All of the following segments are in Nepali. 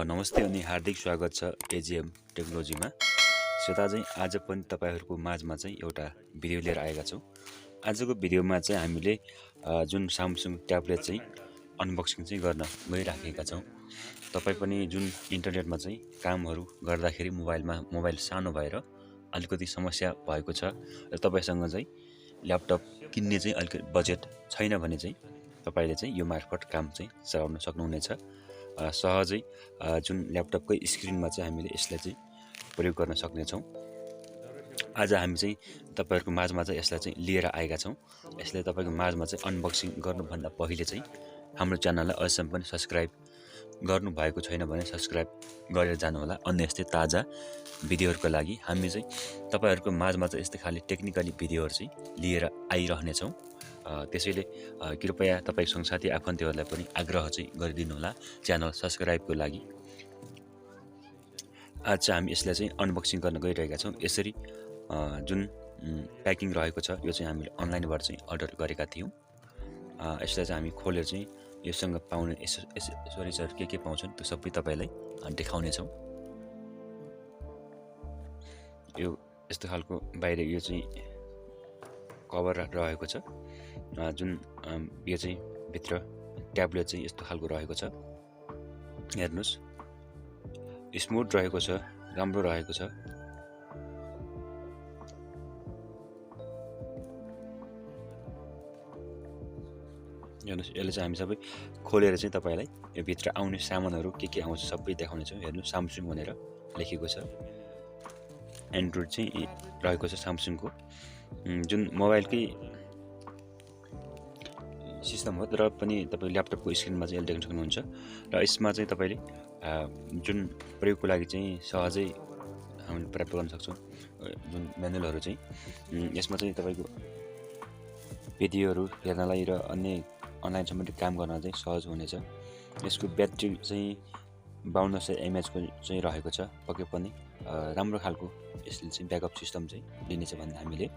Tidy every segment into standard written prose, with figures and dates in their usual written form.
नमस्ते अनि हार्दिक स्वागत छ एजिएम टेक्नोलोजीमा। श्रोता चाहिँ आज पनि तपाईहरुको माझमा चाहिँ एउटा भिडियो लिएर आएका छौँ। आजको भिडियोमा चाहिँ हामीले जुन Samsung ट्याब्लेट चाहिँ अनबक्सिङ चाहिँ गर्न गइराखेका छौँ। तपाई पनि जुन इन्टरनेटमा चाहिँ कामहरु गर्दाखेरि मोबाइल सानो भएर अलिकति समस्या भएको छ र तपाईसँग चाहिँ ल्यापटप किन्ने चाहिँ अलिकति बजेट छैन भने चाहिँ तपाईले चाहिँ यो मार्फत काम चाहिँ चलाउन सक्नुहुनेछ। सहजै जुन ल्यापटपकै स्क्रिनमा चाहिँ हामीले यसलाई चाहिँ प्रयोग गर्न सक्ने छौं। आज हामी चाहिँ तपाईहरुको माझमा चाहिँ यसलाई चाहिँ लिएर आएका छौं। यसले तपाईको माझमा चाहिँ अनबक्सिङ गर्नुभन्दा पहिले चाहिँ हाम्रो च्यानललाई अझै पनि सब्स्क्राइब गर्नु भएको छैन भने सब्स्क्राइब गरेर जानु होला। अन्य यस्तै ताजा भिडियोहरुको लागि हामी चाहिँ तपाईहरुको माझमा चाहिँ यस्तै खाली टेक्निकली भिडियोहरु चाहिँ लिएर आइरहने छौं। त्यसैले कृपया तपाईसँग साथी आफन्तहरुलाई पनि आग्रह चाहिँ गरिदिनु होला च्यानल सब्स्क्राइबको लागि। आज चाहिँ हामी यसलाई चाहिँ अनबक्सिङ गर्न गइरहेका छौं। यसरी जुन प्याकिङ रहेको छ यो चाहिँ हामीले अनलाइनबाट चाहिँ अर्डर गरेका थियौं। यसलाई चाहिँ हामी खोलेर चाहिँ योसँग पाउने एसेसरिजहरु के पाउँछन् त्यो सबै तपाईलाई देखाउने छौं। यो यस्तो खालको बाहिर यो चाहिँ कभर रहेको छ। जुन यो चाहिँ भित्र ट्याब्लेट चाहिँ यस्तो खालको रहेको छ। हेर्नुस् स्मुथ रहेको छ, राम्रो रहेको छ। हेर्नुस् यसले चाहिँ हामी सबै खोलेर चाहिँ तपाईलाई यो भित्र आउने सामानहरु के आउँछ सबै देखाउने छौं। हेर्नुस् Samsung भनेर लेखेको छ। एन्ड्रोइड चाहिँ रहेको छ Samsung को। जुन मोबाइलकै सिस्टम हो तर पनि तपाई ल्यापटपको स्क्रिनमा चाहिँ देख्न सक्नुहुन्छ र यसमा चाहिँ तपाईले जुन प्रयोगको लागि चाहिँ सहजै हामीले प्राप्त गर्न सक्छौं। जुन म्यानुअलहरु चाहिँ यसमा चाहिँ तपाईको भिडियोहरु हेर्नलाई र अन्य अनलाइन सम्बन्धी काम गर्न चाहिँ सहज हुनेछ। यसको ब्याट्री चाहिँ 5200 mAh को चाहिँ रहेको छ। पक्कै पनि राम्रो खालको यसले चाहिँ ब्याकअप सिस्टम चाहिँ दिनेछ भन्ने हामीले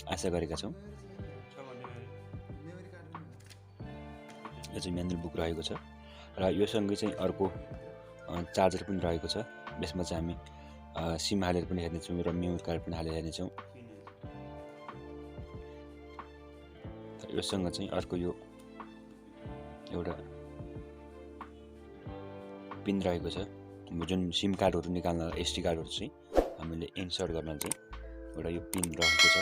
आशा गरेका छौं। यो चाहिँ म्यानुअल बुक रहेको छ र यो सँगै चाहिँ अर्को चार्जर पनि रहेको छ। यसमा चाहिँ हामी सिम हालेर पनि हेर्ने छौं र मेमोरी कार्ड पनि हालेर हेर्ने छौं। यो सँग चाहिँ अर्को यो एउटा पिन रहेको छ। जुन सिम कार्डहरु निकाल्न एसडी कार्डहरु चाहिँ हामीले इन्सर्ट गर्न चाहिँ एउटा यो पिन रहेको छ।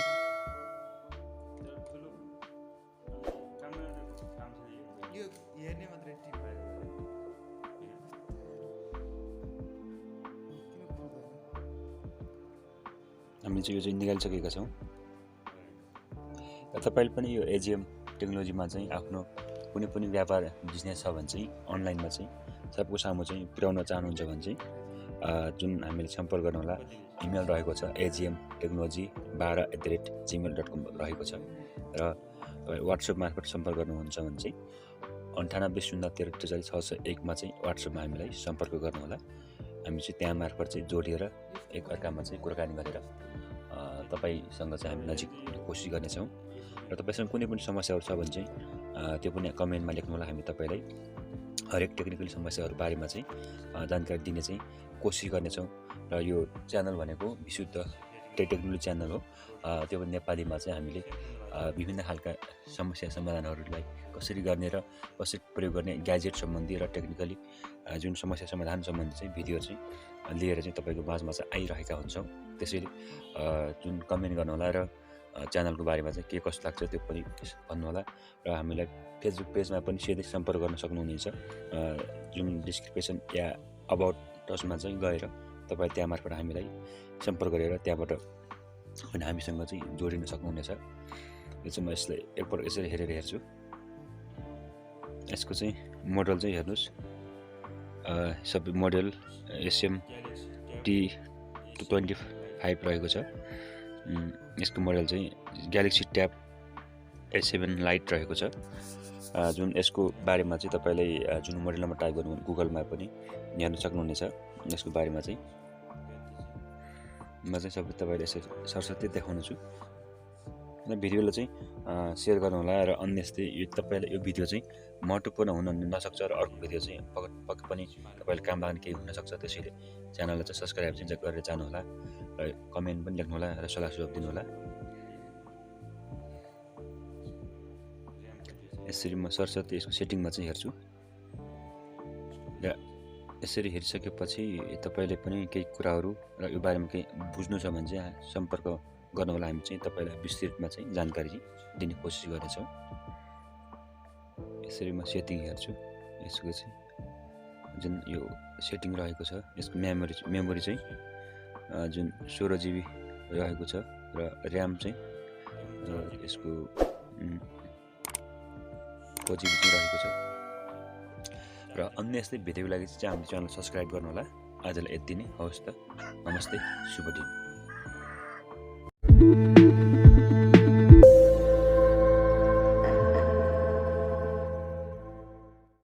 हामीले चाहिँ यो चाहिँ निकालिसकेका छौं। र तपाईले पनि यो एजिएम टेक्नोलोजीमा चाहिँ आफ्नो कुनै पनि व्यापार बिजनेस छ भने चाहिँ अनलाइनमा चाहिँ सबको सामु चाहिँ पुर्याउन चाहनुहुन्छ भने चाहिँ जुन हामीले सम्पर्क गर्नु होला इमेल रहेको छ agmtechnology12@gmail.com रहेको छ र WhatsApp मार्फत सम्पर्क गर्नुहुन्छ भने चाहिँ 9803434601 मा चाहिँ WhatsAppमा हामीलाई सम्पर्क गर्नु होला। हामी चाहिँ त्यहाँ मार्फत चाहिँ जोडिएर एक अर्कामा चाहिँ कुराकानी गरेर तपाईसँग चाहिँ हामी नजिक हुने कोसिस गर्ने छौं। र तपाईसँग कुनै पनि समस्याहरु छ भने चाहिँ त्यो पनि कमेन्टमा लेख्नु होला। हामी तपाईलाई हरेक टेक्निकल समस्याहरु बारेमा चाहिँ जानकारी दिने चाहिँ कोसिस गर्ने छौं। र यो च्यानल भनेको विशुद्ध टेक्नोलोजी च्यानल हो। त्यो पनि नेपालीमा चाहिँ हामीले विभिन्न खालका समस्या समाधानहरुलाई कसरी गर्ने र कसरी प्रयोग गर्ने ग्याजेट सम्बन्धी र टेक्निकली जुन समस्या समाधान सम्बन्धी चाहिँ भिडियो चाहिँ लिएर चाहिँ तपाईको माझमा चाहिँ आइरहेका हुन्छौं। त्यसैले जुन कमेन्ट गर्नु होला र च्यानलको बारेमा चाहिँ के कस्तो लाग्छ त्यो पनि भन्नु होला। र हामीलाई फेसबुक पेजमा पनि सिधै सम्पर्क गर्न सक्नुहुनेछ। जुन डिस्क्रिप्सन या अबाउट टचमा चाहिँ गएर तपाई त्यहाँ मार्फत हामीलाई सम्पर्क गरेर त्यहाँबाट पनि हामीसँग चाहिँ जोडिन सक्नुहुनेछ। यो चाहिँ म यसलाई एकपल्ट यसरी हेरेर हेर्छु। यसको चाहिँ मोडल चाहिँ हेर्नुस् सबै मोडल SMT25 रहेको छ। यसको मोडल चाहिँ ग्यालेक्सी ट्याब S7 लाइट रहेको छ। जुन यसको बारेमा चाहिँ तपाईलाई जुन मोडल नम्बर टाइप गर्नु गुगलमा पनि हेर्न सक्नुहुनेछ। यसको बारेमा चाहिँ म चाहिँ सबै तपाईँले यसरी सरस्वती देखाउनु छु र भिडियोलाई चाहिँ सेयर गर्नुहोला र अन्य यस्तै यो तपाईँलाई यो भिडियो चाहिँ महत्त्वपूर्ण हुन नसक्छ र अर्को भिडियो चाहिँ पक्कै पनि तपाईँले काम लाग्ने केही हुनसक्छ। त्यसैले च्यानललाई चाहिँ सब्सक्राइब चाहिँ गरेर जानुहोला र कमेन्ट पनि लेख्नुहोला र सल्लाह सुझाव दिनुहोला। यसरी म सरस्वती यसको सेटिङमा चाहिँ हेर्छु र यसरी हेरिसकेपछि तपाईँले पनि केही कुराहरू र यो बारेमा केही बुझ्नु छ भने चाहिँ सम्पर्क गर्नुहोला। हामी चाहिँ तपाईँलाई विस्तृतमा चाहिँ जानकारी दिने कोसिस गर्नेछौँ। यसरी म सेटिङ हेर्छु। यसको चाहिँ जुन यो सेटिङ रहेको छ यसको मेमोरी चाहिँ जुन 16 GB रहेको छ र ऱ्याम चाहिँ यसको 4 GB रहेको छ र अन्य यस्तै भिडियोको लागि चाहिँ हाम्रो च्यानल सब्सक्राइब गर्नुहोला। आजलाई यति नै। हवस् त, नमस्ते, शुभ दिन।